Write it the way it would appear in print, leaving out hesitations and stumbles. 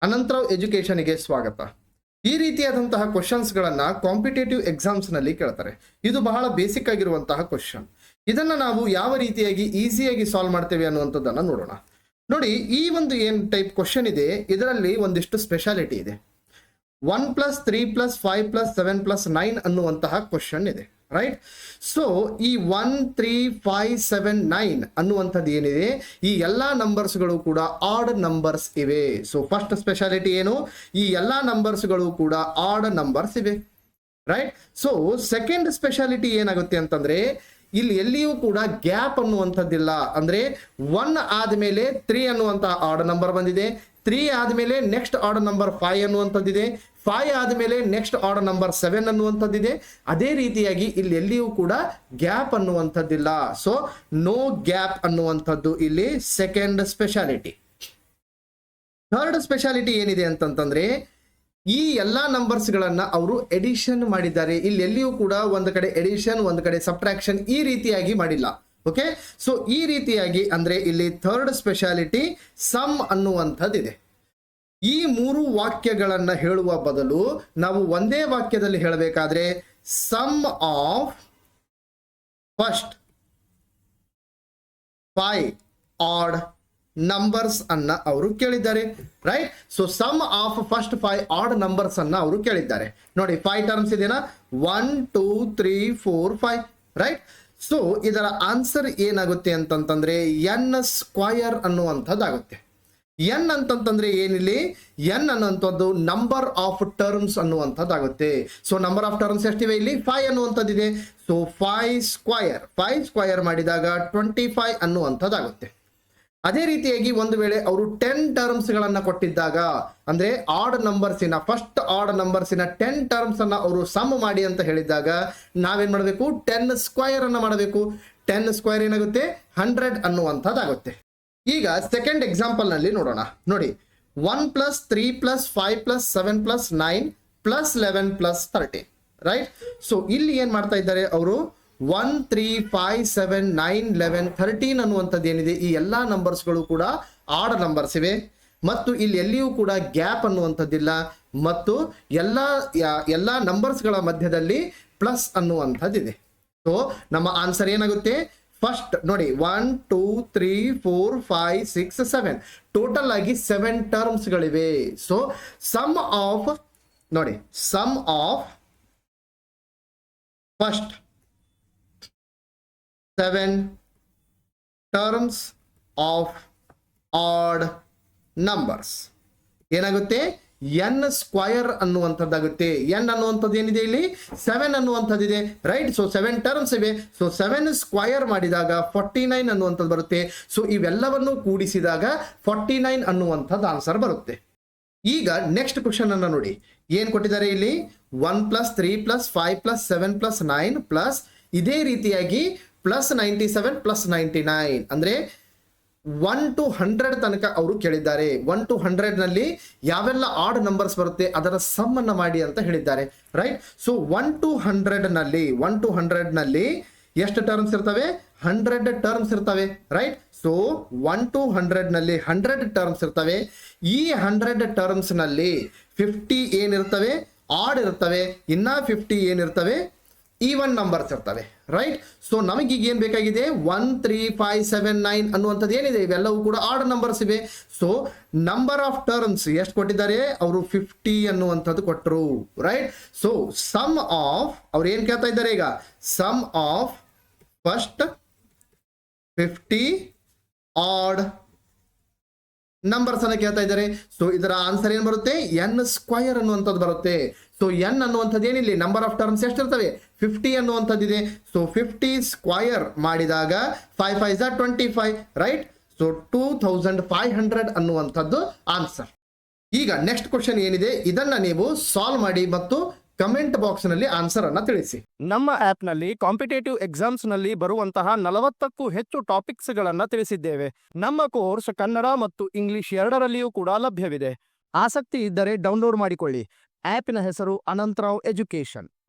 ಅನಂತರಾವ್ ಎಜುಕೇಶನ್ಗೆ ಸ್ವಾಗತ. ಈ ರೀತಿಯಾದಂತಹ ಕ್ವಶನ್ಸ್ಗಳನ್ನ ಕಾಂಪಿಟೇಟಿವ್ ಎಕ್ಸಾಮ್ಸ್ನಲ್ಲಿ ಕೇಳ್ತಾರೆ. ಇದು ಬಹಳ ಬೇಸಿಕ್ ಆಗಿರುವಂತಹ ಕ್ವಶನ್. ಇದನ್ನ ನಾವು ಯಾವ ರೀತಿಯಾಗಿ ಈಸಿಯಾಗಿ ಸಾಲ್ವ್ ಮಾಡ್ತೇವೆ ಅನ್ನುವಂಥದ್ದನ್ನು ನೋಡೋಣ. ನೋಡಿ, ಈ ಒಂದು ಏನು ಟೈಪ್ ಕ್ವಶನ್ ಇದೆ, ಇದರಲ್ಲಿ ಒಂದಿಷ್ಟು ಸ್ಪೆಷಾಲಿಟಿ ಇದೆ. 1+3+5+7+9 ಅನ್ನುವಂತಹ ಕ್ವಶನ್ ಇದೆ, ರೈಟ್? ಸೊ ಈ 1, 3, 5, 7, 9 ಅನ್ನುವಂಥದ್ದು ಏನಿದೆ, ಈ ಎಲ್ಲಾ ನಂಬರ್ಸ್ಗಳು ಕೂಡ ಆಡ್ ನಂಬರ್ಸ್ ಇವೆ. ಸೊ ಫಸ್ಟ್ ಸ್ಪೆಷಾಲಿಟಿ ಏನು, ಈ ಎಲ್ಲಾ ನಂಬರ್ಸ್ಗಳು ಕೂಡ ಆಡ್ ನಂಬರ್ಸ್ ಇವೆ, ರೈಟ್? ಸೊ ಸೆಕೆಂಡ್ ಸ್ಪೆಷಾಲಿಟಿ ಏನಾಗುತ್ತೆ ಅಂತಂದ್ರೆ, ಇಲ್ಲಿ ಎಲ್ಲಿಯೂ ಕೂಡ ಗ್ಯಾಪ್ ಅನ್ನುವಂಥದ್ದಿಲ್ಲ. ಅಂದ್ರೆ 1 ಆದ್ಮೇಲೆ 3 ಅನ್ನುವಂತಹ ಆಡ್ ನಂಬರ್ ಬಂದಿದೆ, 3 ಆದ್ಮೇಲೆ ನೆಕ್ಸ್ಟ್ ಆರ್ಡರ್ ನಂಬರ್ 5 ಅನ್ನುವಂಥದ್ದಿದೆ, 5 ಆದ್ಮೇಲೆ ನೆಕ್ಸ್ಟ್ ಆರ್ಡರ್ ನಂಬರ್ 7 ಅನ್ನುವಂಥದ್ದಿದೆ. ಅದೇ ರೀತಿಯಾಗಿ ಇಲ್ಲಿ ಎಲ್ಲಿಯೂ ಕೂಡ ಗ್ಯಾಪ್ ಅನ್ನುವಂಥದ್ದಿಲ್ಲ. ಸೊ ನೋ ಗ್ಯಾಪ್ ಅನ್ನುವಂಥದ್ದು ಇಲ್ಲಿ ಸೆಕೆಂಡ್ ಸ್ಪೆಷಾಲಿಟಿ. ಥರ್ಡ್ ಸ್ಪೆಷಾಲಿಟಿ ಏನಿದೆ ಅಂತಂತಂದ್ರೆ, ಈ ಎಲ್ಲಾ ನಂಬರ್ಸ್ ಗಳನ್ನ ಅವರು ಎಡಿಷನ್ ಮಾಡಿದ್ದಾರೆ. ಇಲ್ಲಿ ಎಲ್ಲಿಯೂ ಕೂಡ ಒಂದು ಕಡೆ ಎಡಿಷನ್, ಒಂದು ಕಡೆ ಸಬ್ಟ್ರಾಕ್ಷನ್ ಈ ರೀತಿಯಾಗಿ ಮಾಡಿಲ್ಲ. ಓಕೆ, ಸೊ ಈ ರೀತಿಯಾಗಿ ಅಂದ್ರೆ ಇಲ್ಲಿ ಥರ್ಡ್ ಸ್ಪೆಷಾಲಿಟಿ ಸಮ್ ಅನ್ನುವಂಥದ್ದಿದೆ. ಈ ಮೂರು ವಾಕ್ಯಗಳನ್ನ ಹೇಳುವ ಬದಲು ನಾವು ಒಂದೇ ವಾಕ್ಯದಲ್ಲಿ ಹೇಳಬೇಕಾದ್ರೆ sum of first 5 odd numbers ಅನ್ನ ಅವರು ಕೇಳಿದ್ದಾರೆ, right? So sum of first 5 odd numbers ಅನ್ನ ಅವರು ಕೇಳಿದ್ದಾರೆ. ನೋಡಿ, 5 ಟರ್ಮ್ಸ್ ಇದೆನಾ, 1, 2, 3, 4, 5, ರೈಟ್? ಸೊ ಇದರ ಆನ್ಸರ್ ಏನಾಗುತ್ತೆ ಅಂತಂತಂದ್ರೆ n ಸ್ಕ್ವಯರ್ ಅನ್ನುವಂಥದ್ದಾಗುತ್ತೆ. n ಅಂತಂತಂದ್ರೆ ಏನಿಲ್ಲಿ, n ಅನ್ನುವಂಥದ್ದು ನಂಬರ್ ಆಫ್ ಟರ್ಮ್ಸ್ ಅನ್ನುವಂಥದ್ದಾಗುತ್ತೆ. ಸೊ ನಂಬರ್ ಆಫ್ ಟರ್ಮ್ಸ್ ಎಷ್ಟಿವೆ ಇಲ್ಲಿ, 5 ಅನ್ನುವಂಥದ್ದಿದೆ. ಸೊ 5 ಸ್ಕ್ವಯರ್ ಮಾಡಿದಾಗ 25 ಅನ್ನುವಂಥದ್ದಾಗುತ್ತೆ. ಅದೇ ರೀತಿಯಾಗಿ ಒಂದು ವೇಳೆ ಅವರು 10 ಟರ್ಮ್ಸ್ ಗಳನ್ನ ಕೊಟ್ಟಿದ್ದಾಗ, ಅಂದ್ರೆ ಆಡ್ ನಂಬರ್ಸಿನ ಫಸ್ಟ್ ಆಡ್ ನಂಬರ್ಸಿನ 10 ಟರ್ಮ್ಸ್ ಅನ್ನ ಅವರು ಸಮ್ ಮಾಡಿ ಅಂತ ಹೇಳಿದಾಗ ನಾವೇನ್ ಮಾಡಬೇಕು, 10 ಸ್ಕ್ವಯರ್ ಅನ್ನ ಮಾಡಬೇಕು. 10 ಸ್ಕ್ವಯರ್ ಏನಾಗುತ್ತೆ, 100 ಅನ್ನುವಂಥದ್ದಾಗುತ್ತೆ. ಈಗ ಸೆಕೆಂಡ್ ಎಕ್ಸಾಂಪಲ್ ನಲ್ಲಿ ನೋಡೋಣ. ನೋಡಿ, 1+3+5+7+9+11+13, ರೈಟ್? ಸೊ ಇಲ್ಲಿ ಏನ್ ಮಾಡ್ತಾ ಇದ್ದಾರೆ ಅವರು, 1, 3, 5, 7, 9, 11, 13 ಅನ್ನುವಂಥದ್ದು ಏನಿದೆ, ಈ ಎಲ್ಲಾ ನಂಬರ್ಸ್ಗಳು ಕೂಡ ಆಡ್ ನಂಬರ್ಸ್ ಇವೆ ಮತ್ತು ಇಲ್ಲಿ ಎಲ್ಲಿಯೂ ಕೂಡ ಗ್ಯಾಪ್ ಅನ್ನುವಂಥದ್ದಿಲ್ಲ ಮತ್ತು ಎಲ್ಲಾ ನಂಬರ್ಸ್ಗಳ ಮಧ್ಯದಲ್ಲಿ ಪ್ಲಸ್ ಅನ್ನುವಂಥದ್ದಿದೆ. ಸೊ ನಮ್ಮ ಆನ್ಸರ್ ಏನಾಗುತ್ತೆ, ಫಸ್ಟ್ ನೋಡಿ, 1, 2, 3, 4, 5, 6, 7 ಟೋಟಲ್ ಆಗಿ 7 ಟರ್ಮ್ಸ್ ಗಳಿವೆ. ಸೊ ಸಮ್ ಆಫ್, ನೋಡಿ, sum of first 7 terms of odd numbers ಏನಾಗುತ್ತೆ, n ಸ್ಕ್ವಯರ್ ಅನ್ನುವಂಥದ್ದಾಗುತ್ತೆ. n ಅನ್ನುವಂಥದ್ದು ಏನಿದೆ ಇಲ್ಲಿ, 7 ಅನ್ನುವಂಥದ್ದಿದೆ, ರೈಟ್? ಸೊ 7 ಟರ್ಮ್ಸ್ ಇವೆ. ಸೊ 7 ಸ್ಕ್ವಯರ್ ಮಾಡಿದಾಗ 49 ಅನ್ನುವಂಥದ್ದು ಬರುತ್ತೆ. ಸೊ ಇವೆಲ್ಲವನ್ನು ಕೂಡಿಸಿದಾಗ 49 ಅನ್ನುವಂಥದ್ದು ಆನ್ಸರ್ ಬರುತ್ತೆ. ಈಗ ನೆಕ್ಸ್ಟ್ ಕ್ವಶನ್ ಅನ್ನ ನೋಡಿ, ಏನ್ ಕೊಟ್ಟಿದ್ದಾರೆ ಇಲ್ಲಿ, 1+3+5+7+9 ಪ್ಲಸ್ ಇದೇ ರೀತಿಯಾಗಿ +97+99 ಅಂದ್ರೆ 1 to 100 ತನಕ ಅವರು ಕೇಳಿದ್ದಾರೆ. 1 to 100 ನಲ್ಲಿ ಯಾವೆಲ್ಲ ಆಡ್ ನಂಬರ್ಸ್ ಬರುತ್ತೆ ಅದರ ಸಮ್ ಅನ್ನ ಮಾಡಿ ಅಂತ ಹೇಳಿದ್ದಾರೆ, ರೈಟ್? ಸೊ 1 to 100 ನಲ್ಲಿ ಎಷ್ಟು ಟರ್ಮ್ಸ್ ಇರ್ತವೆ, 100 ಟರ್ಮ್ಸ್ ಇರ್ತವೆ, ರೈಟ್? ಸೊ 1 to 100 ನಲ್ಲಿ 100 ಟರ್ಮ್ಸ್ ಇರ್ತವೆ. ಈ 100 ಟರ್ಮ್ಸ್ ನಲ್ಲಿ 50 ಏನಿರ್ತವೆ, ಆಡ್ ಇರ್ತವೆ, ಇನ್ನ 50 ಏನಿರ್ತವೆ, ಈವನ್ ನಂಬರ್ಸ್ ಇರ್ತವೆ, ರೈಟ್? ಸೊ ನಮಗೀಗ ಏನ್ ಬೇಕಾಗಿದೆ, 1, 3, 5, 7, 9 ಅನ್ನುವಂಥದ್ದು ಏನಿದೆ, ಇವೆಲ್ಲವೂ ಕೂಡ ಆಡ್ ನಂಬರ್ಸ್ ಇವೆ. ಸೊ ನಂಬರ್ ಆಫ್ ಟರ್ಮ್ಸ್ ಎಷ್ಟು ಕೊಟ್ಟಿದ್ದಾರೆ ಅವರು, 50 ಅನ್ನುವಂಥದ್ದು ಕೊಟ್ಟರು, ರೈಟ್? ಸೊ ಸಮ್ ಆಫ್, ಅವ್ರು ಏನ್ ಕೇಳ್ತಾ ಇದ್ದಾರೆ ಈಗ, sum of first 50 odd numbers ಅನ್ನ ಕೇಳ್ತಾ ಇದ್ದಾರೆ. ಸೊ ಇದರ ಆನ್ಸರ್ ಏನ್ ಬರುತ್ತೆ, n ಸ್ಕ್ವಯರ್ ಅನ್ನುವಂಥದ್ದು ಬರುತ್ತೆ. ಸೊ n ಅನ್ನುವಂಥದ್ದು ಏನಿಲ್ಲ, ನಂಬರ್ ಆಫ್ ಟರ್ಮ್ಸ್ ಎಷ್ಟಿರ್ತವೆ, 50 ಅನ್ನುವಂಥದ್ದಿದೆ. ಸೊ 50 ಸ್ಕ್ವಯರ್ ಮಾಡಿದಾಗ 5 5 25, ರೈಟ್? ಸೊ 2500 ಅನ್ನುವಂಥದ್ದು ಆನ್ಸರ್. ಈಗ ನೆಕ್ಸ್ಟ್ ಕ್ವಶನ್ ಏನಿದೆ, ಇದನ್ನ ನೀವು ಸಾಲ್ವ್ ಮಾಡಿ ಮತ್ತು ಕಮೆಂಟ್ ಬಾಕ್ಸ್ ನಲ್ಲಿ ಆನ್ಸರ್ ಅನ್ನ ತಿಳಿಸಿ. ನಮ್ಮ ಆಪ್ ನಲ್ಲಿ ಕಾಂಪಿಟೇಟಿವ್ ಎಕ್ಸಾಮ್ಸ್ ನಲ್ಲಿ ಬರುವಂತಹ 40ಕ್ಕೂ ಹೆಚ್ಚು ಟಾಪಿಕ್ಸ್ ಗಳನ್ನ ತಿಳಿಸಿದ್ದೇವೆ. ನಮ್ಮ ಕೋರ್ಸ್ ಕನ್ನಡ ಮತ್ತು ಇಂಗ್ಲಿಷ್ ಎರಡರಲ್ಲಿಯೂ ಕೂಡ ಲಭ್ಯವಿದೆ. ಆಸಕ್ತಿ ಇದ್ದರೆ ಡೌನ್ಲೋಡ್ ಮಾಡಿಕೊಳ್ಳಿ. ಆಪಿನ ಹೆಸರು ಅನಂತರಾವ್ ಎಜುಕೇಶನ್.